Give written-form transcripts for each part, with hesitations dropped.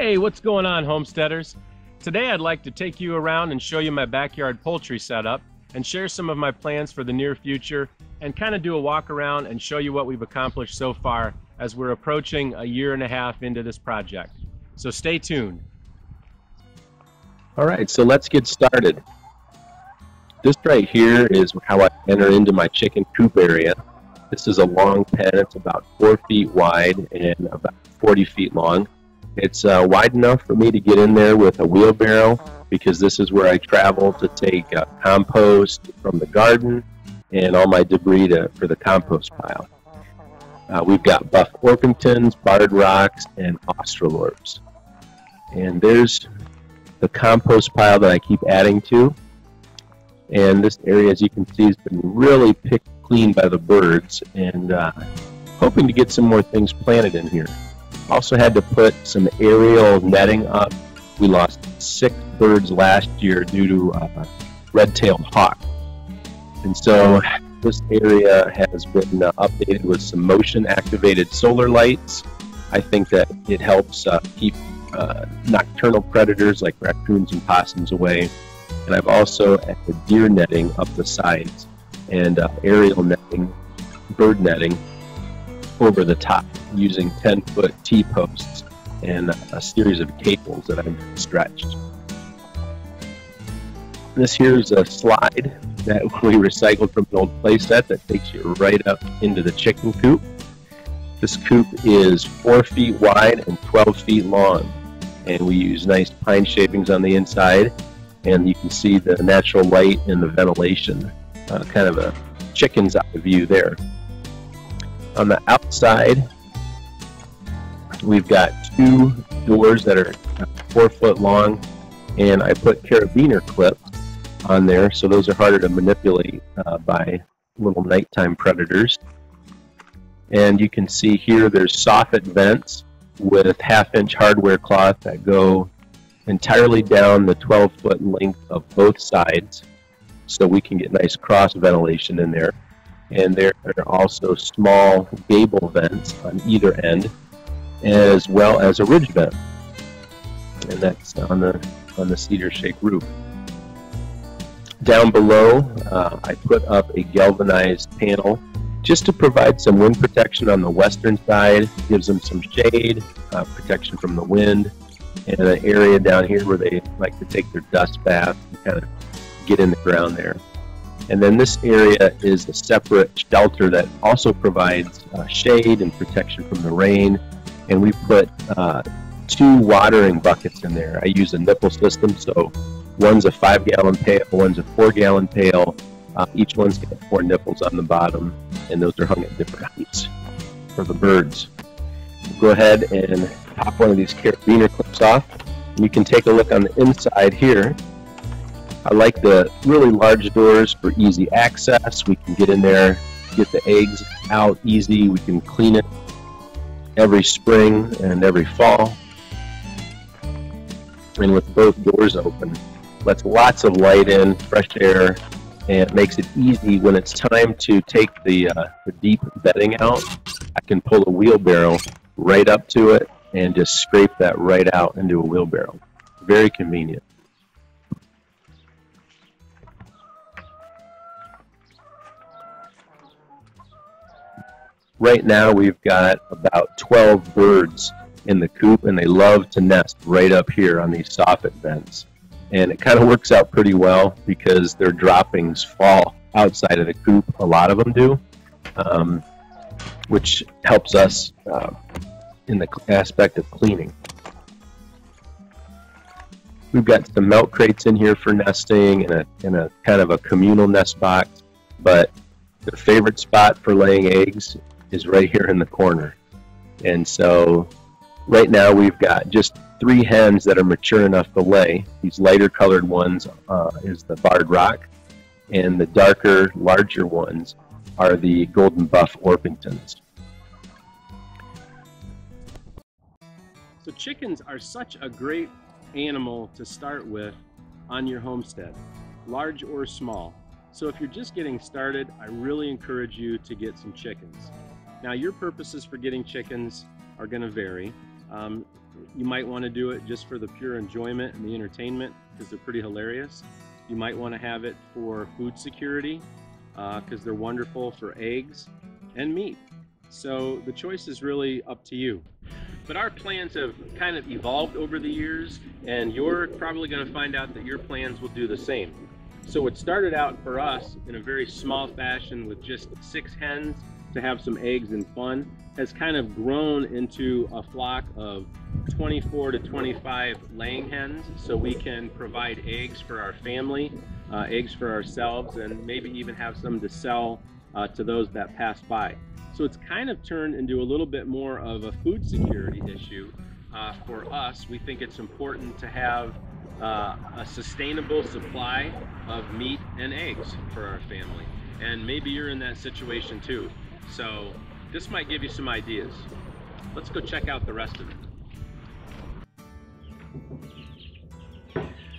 Hey, what's going on, homesteaders? Today I'd like to take you around and show you my backyard poultry setup and share some of my plans for the near future and kind of do a walk around and show you what we've accomplished so far as we're approaching a year and a half into this project. So stay tuned. All right, so let's get started. This right here is how I enter into my chicken coop area. This is a long pen. It's about 4 feet wide and about 40 feet long. It's wide enough for me to get in there with a wheelbarrow because this is where I travel to take compost from the garden and all my debris for the compost pile. We've got buff Orpingtons, barred rocks, and australorps. And there's the compost pile that I keep adding to. And this area, as you can see, has been really picked clean by the birds, and hoping to get some more things planted in here. Also had to put some aerial netting up. We lost 6 birds last year due to red-tailed hawk. And so this area has been updated with some motion-activated solar lights. I think that it helps keep nocturnal predators like raccoons and possums away. And I've also added deer netting up the sides and aerial netting, bird netting over the top using 10-foot T-posts and a series of cables that I've stretched. This here is a slide that we recycled from an old playset that takes you right up into the chicken coop. This coop is 4 feet wide and 12 feet long, and we use nice pine shavings on the inside, and you can see the natural light and the ventilation, kind of a chicken's eye view there. On the outside, we've got 2 doors that are 4 foot long, and I put carabiner clips on there, so those are harder to manipulate by little nighttime predators. And you can see here there's soffit vents with 1/2-inch hardware cloth that go entirely down the 12-foot length of both sides, so we can get nice cross ventilation in there. And there are also small gable vents on either end, as well as a ridge vent, and that's on the cedar-shaped roof. Down below, I put up a galvanized panel just to provide some wind protection on the western side. Gives them some shade, protection from the wind, and an area down here where they like to take their dust bath and kind of get in the ground there. And then this area is a separate shelter that also provides shade and protection from the rain. And we put 2 watering buckets in there. I use a nipple system, so one's a 5-gallon pail, one's a 4-gallon pail. Each one's got 4 nipples on the bottom, and those are hung at different heights for the birds. Go ahead and pop one of these carabiner clips off. And you can take a look on the inside here. I like the really large doors for easy access. We can get in there, get the eggs out easy. We can clean it every spring and every fall. And with both doors open, lets lots of light in, fresh air, and it makes it easy when it's time to take the deep bedding out. I can pull a wheelbarrow right up to it and just scrape that right out into a wheelbarrow. Very convenient. Right now we've got about 12 birds in the coop, and they love to nest right up here on these soffit vents. And it kind of works out pretty well because their droppings fall outside of the coop. A lot of them do, which helps us in the aspect of cleaning. We've got some milk crates in here for nesting and a kind of a communal nest box, but their favorite spot for laying eggs is right here in the corner. And so right now we've got just 3 hens that are mature enough to lay. These lighter colored ones is the barred rock, and the darker, larger ones are the golden buff Orpingtons. So chickens are such a great animal to start with on your homestead, large or small. So if you're just getting started, I really encourage you to get some chickens. Now your purposes for getting chickens are going to vary. You might want to do it just for the pure enjoyment and the entertainment because they're pretty hilarious. You might want to have it for food security because they're wonderful for eggs and meat. So the choice is really up to you. But our plans have kind of evolved over the years, and you're probably going to find out that your plans will do the same. So it started out for us in a very small fashion with just 6 hens to have some eggs and fun, has kind of grown into a flock of 24 to 25 laying hens, so we can provide eggs for our family, eggs for ourselves, and maybe even have some to sell to those that pass by. So it's kind of turned into a little bit more of a food security issue for us. We think it's important to have a sustainable supply of meat and eggs for our family. And maybe you're in that situation too. So this might give you some ideas. Let's go check out the rest of it.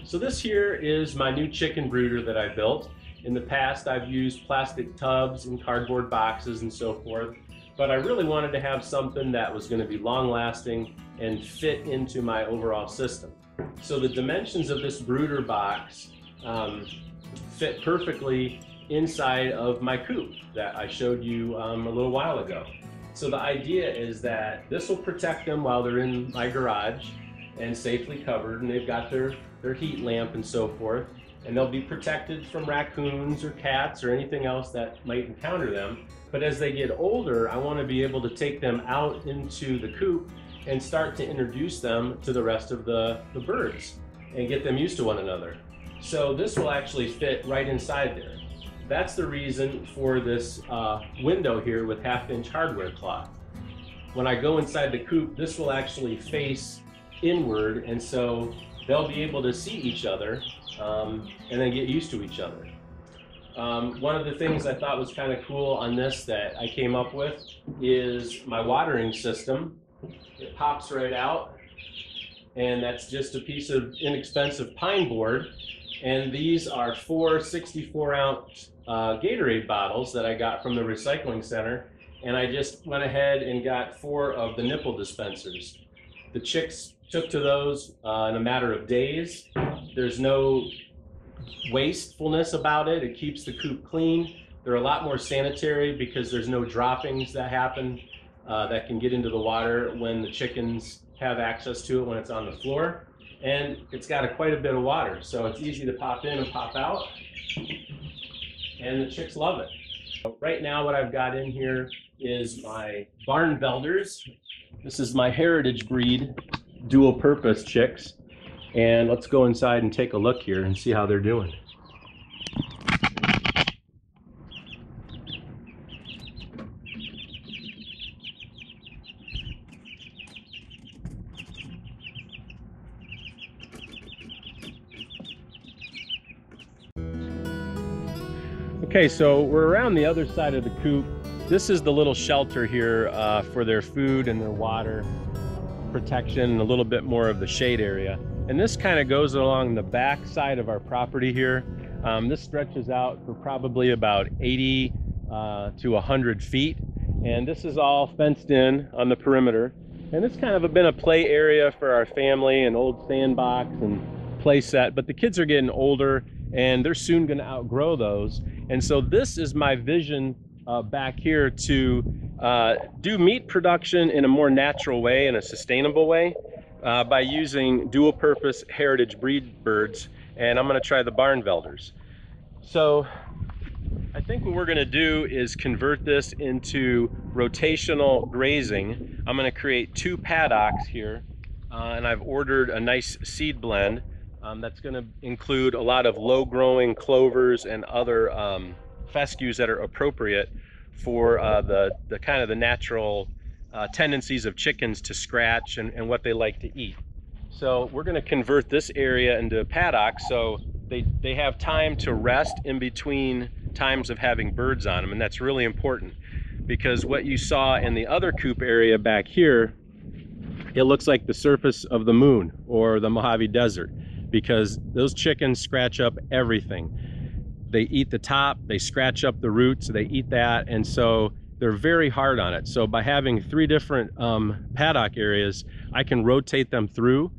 So this here is my new chicken brooder that I built. In the past, I've used plastic tubs and cardboard boxes and so forth, but I really wanted to have something that was going to be long-lasting and fit into my overall system. So the dimensions of this brooder box fit perfectly inside of my coop that I showed you a little while ago. So the idea is that this will protect them while they're in my garage and safely covered, and they've got their heat lamp and so forth. And they'll be protected from raccoons or cats or anything else that might encounter them. But as they get older, I want to be able to take them out into the coop and start to introduce them to the rest of the birds and get them used to one another. So this will actually fit right inside there. That's the reason for this window here with 1/2-inch hardware cloth. When I go inside the coop, this will actually face inward, and so they'll be able to see each other and then get used to each other. One of the things I thought was kind of cool on this that I came up with is my watering system. It pops right out, and that's just a piece of inexpensive pine board. And these are 4 64-ounce Gatorade bottles that I got from the recycling center. And I just went ahead and got 4 of the nipple dispensers. The chicks took to those in a matter of days. There's no wastefulness about it. It keeps the coop clean. They're a lot more sanitary because there's no droppings that happen that can get into the water when the chickens have access to it when it's on the floor. And it's got quite a bit of water, so it's easy to pop in and pop out. And the chicks love it. Right now what I've got in here is my barn velders. This is my heritage breed dual purpose chicks. And let's go inside and take a look here and see how they're doing. Okay, so we're around the other side of the coop. This is the little shelter here for their food and their water protection and a little bit more of the shade area. And this kind of goes along the back side of our property here. This stretches out for probably about 80 to 100 feet. And this is all fenced in on the perimeter. And it's kind of been a play area for our family, an old sandbox and play set. But the kids are getting older and they're soon going to outgrow those. And so this is my vision back here to do meat production in a more natural way, in a sustainable way, by using dual purpose heritage breed birds. And I'm going to try the barn velders. So I think what we're going to do is convert this into rotational grazing. I'm going to create 2 paddocks here, and I've ordered a nice seed blend that's going to include a lot of low growing clovers and other fescues that are appropriate for the kind of the natural tendencies of chickens to scratch and what they like to eat. So we're going to convert this area into a paddock so they have time to rest in between times of having birds on them. And that's really important because what you saw in the other coop area back here, it looks like the surface of the moon or the Mojave Desert, because those chickens scratch up everything. They eat the top, they scratch up the roots, they eat that, and so they're very hard on it. So by having 3 different paddock areas, I can rotate them through,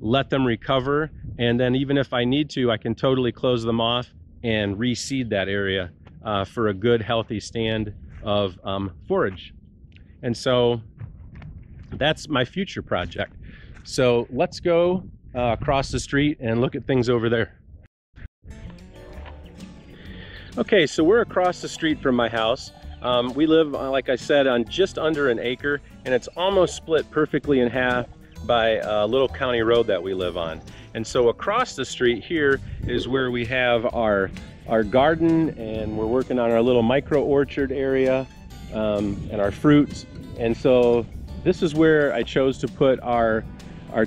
let them recover, and then even if I need to, I can totally close them off and reseed that area for a good healthy stand of forage. And so that's my future project. So let's go across the street and look at things over there. Okay, so we're across the street from my house. We live, like I said, on just under an acre, and it's almost split perfectly in half by a little county road that we live on. And so across the street here is where we have our garden, and we're working on our little micro orchard area and our fruits. And so this is where I chose to put our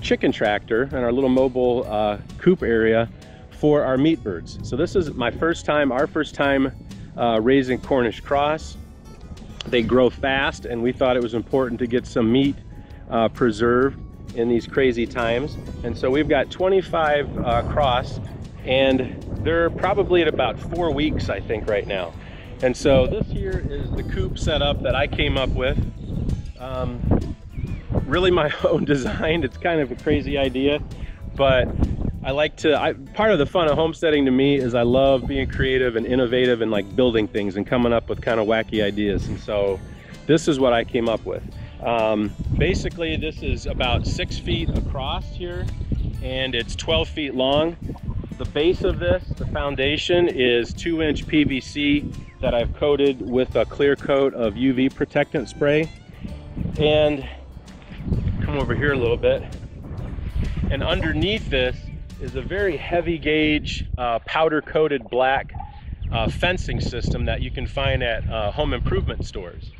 chicken tractor and our little mobile coop area for our meat birds. So this is my first time, our first time raising Cornish cross. They grow fast, and we thought it was important to get some meat preserved in these crazy times. And so we've got 25 cross, and they're probably at about 4 weeks, I think, right now. And so this here is the coop setup that I came up with. Really my own design. It's kind of a crazy idea, but I like to, part of the fun of homesteading to me is I love being creative and innovative and like building things and coming up with kind of wacky ideas. And so this is what I came up with. Basically, this is about 6 feet across here, and it's 12 feet long. The base of this, the foundation, is 2-inch PVC that I've coated with a clear coat of UV protectant spray. And come over here a little bit. And underneath this is a very heavy gauge powder coated black fencing system that you can find at home improvement stores.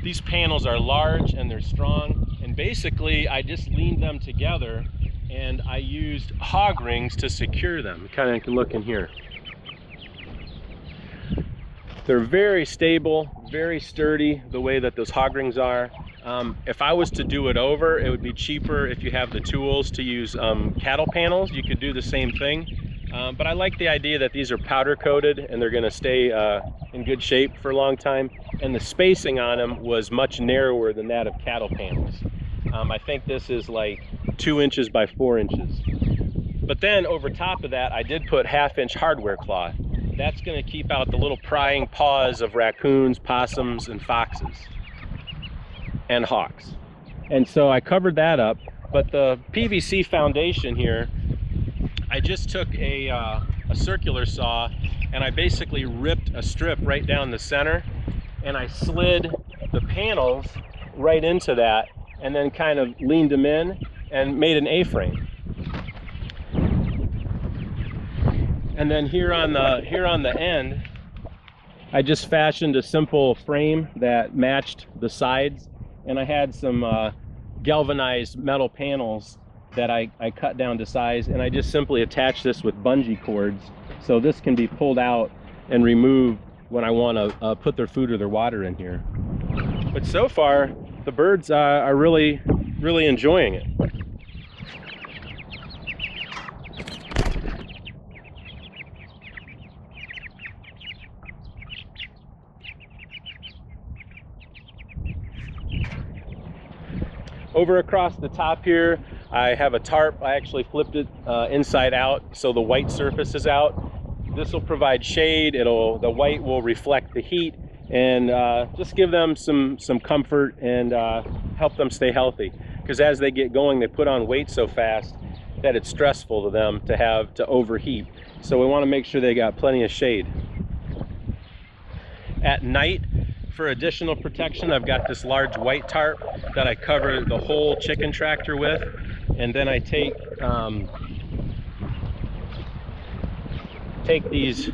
These panels are large and they're strong, and basically I just leaned them together and I used hog rings to secure them. You kind of can look in here. They're very stable, very sturdy, the way that those hog rings are. If I was to do it over, it would be cheaper if you have the tools to use cattle panels. You could do the same thing. But I like the idea that these are powder coated and they're gonna stay in good shape for a long time. And the spacing on them was much narrower than that of cattle panels. I think this is like 2 inches by 4 inches. But then over top of that, I did put 1/2-inch hardware cloth. That's gonna keep out the little prying paws of raccoons, possums, and foxes, and hawks. And so I covered that up, but the PVC foundation here, I just took a circular saw and I basically ripped a strip right down the center, and I slid the panels right into that and then kind of leaned them in and made an A-frame. And then here on the end, I just fashioned a simple frame that matched the sides, and I had some galvanized metal panels that I cut down to size, and I just simply attached this with bungee cords, so this can be pulled out and removed when I want to put their food or their water in here. But so far, the birds are really enjoying it. Over across the top here, I have a tarp. I actually flipped it inside out so the white surface is out. This will provide shade. The white will reflect the heat and just give them some comfort and help them stay healthy. Because as they get going, they put on weight so fast that it's stressful to them to overheat. So we want to make sure they got plenty of shade. At night, for additional protection, I've got this large white tarp that I cover the whole chicken tractor with, and then I take these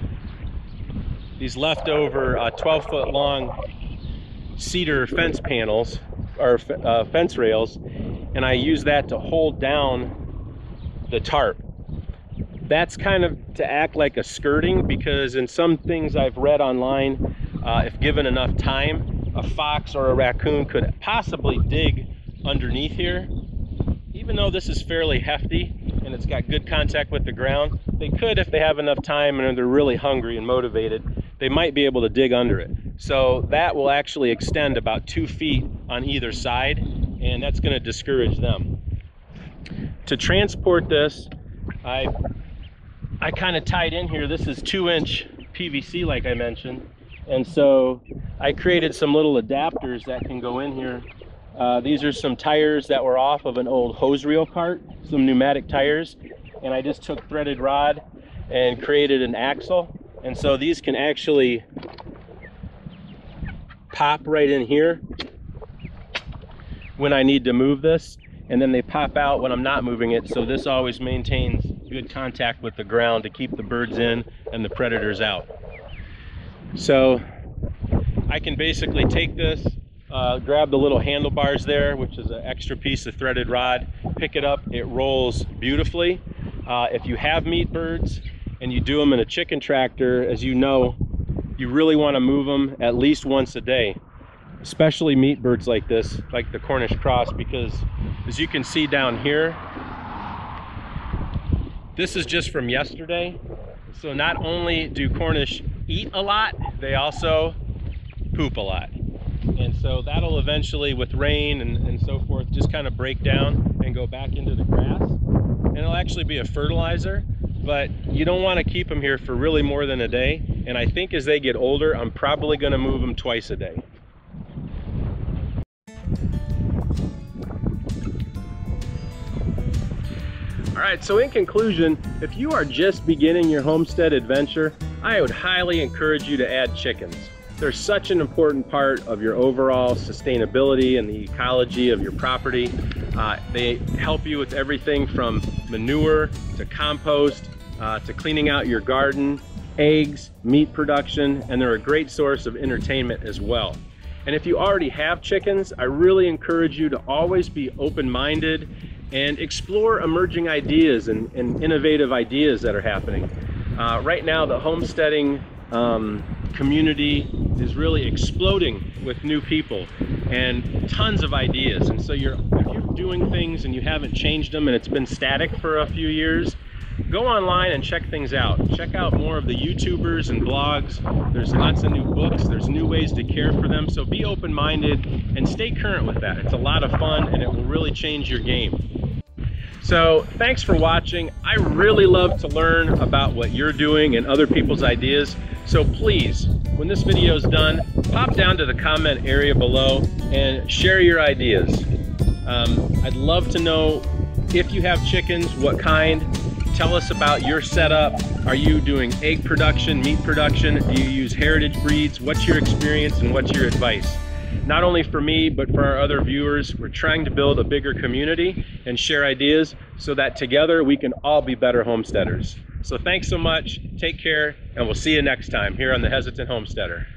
leftover 12-foot long cedar fence panels or fence rails, and I use that to hold down the tarp. That's kind of to act like a skirting, because in some things I've read online, if given enough time, a fox or a raccoon could possibly dig underneath here. Even though this is fairly hefty, and it's got good contact with the ground, they could, if they have enough time and they're really hungry and motivated, they might be able to dig under it. So that will actually extend about 2 feet on either side, and that's going to discourage them. To transport this, I kind of tied in here. This is 2-inch PVC, like I mentioned, and so I created some little adapters that can go in here. These are some tires that were off of an old hose reel cart, some pneumatic tires, and I just took threaded rod and created an axle, and so these can actually pop right in here when I need to move this, and then they pop out when I'm not moving it, so this always maintains good contact with the ground to keep the birds in and the predators out. So I can basically take this, grab the little handlebars there, which is an extra piece of threaded rod, pick it up, it rolls beautifully. If you have meat birds and you do them in a chicken tractor, as you know, you really want to move them at least once a day, especially meat birds like this, like the Cornish cross, because as you can see down here, this is just from yesterday. So not only do Cornish eat a lot, they also poop a lot. And so that'll eventually, with rain and so forth, just kind of break down and go back into the grass. And it'll actually be a fertilizer, but you don't want to keep them here for really more than a day. And I think as they get older, I'm probably going to move them twice a day. All right, so in conclusion, if you are just beginning your homestead adventure, I would highly encourage you to add chickens. They're such an important part of your overall sustainability and the ecology of your property. They help you with everything from manure to compost to cleaning out your garden, eggs, meat production, and they're a great source of entertainment as well. And if you already have chickens, I really encourage you to always be open-minded and explore emerging ideas and innovative ideas that are happening. Right now, the homesteading community is really exploding with new people and tons of ideas. And so if you're doing things and you haven't changed them and it's been static for a few years, go online and check things out. Check out more of the YouTubers and blogs. There's lots of new books. There's new ways to care for them. So be open-minded and stay current with that. It's a lot of fun and it will really change your game. So thanks for watching. I really love to learn about what you're doing and other people's ideas. So please, when this video is done, pop down to the comment area below and share your ideas. I'd love to know if you have chickens, what kind. Tell us about your setup. Are you doing egg production, meat production? Do you use heritage breeds? What's your experience and what's your advice? Not only for me, but for our other viewers, we're trying to build a bigger community and share ideas so that together we can all be better homesteaders. So thanks so much, take care, and we'll see you next time here on The Hesitant Homesteader.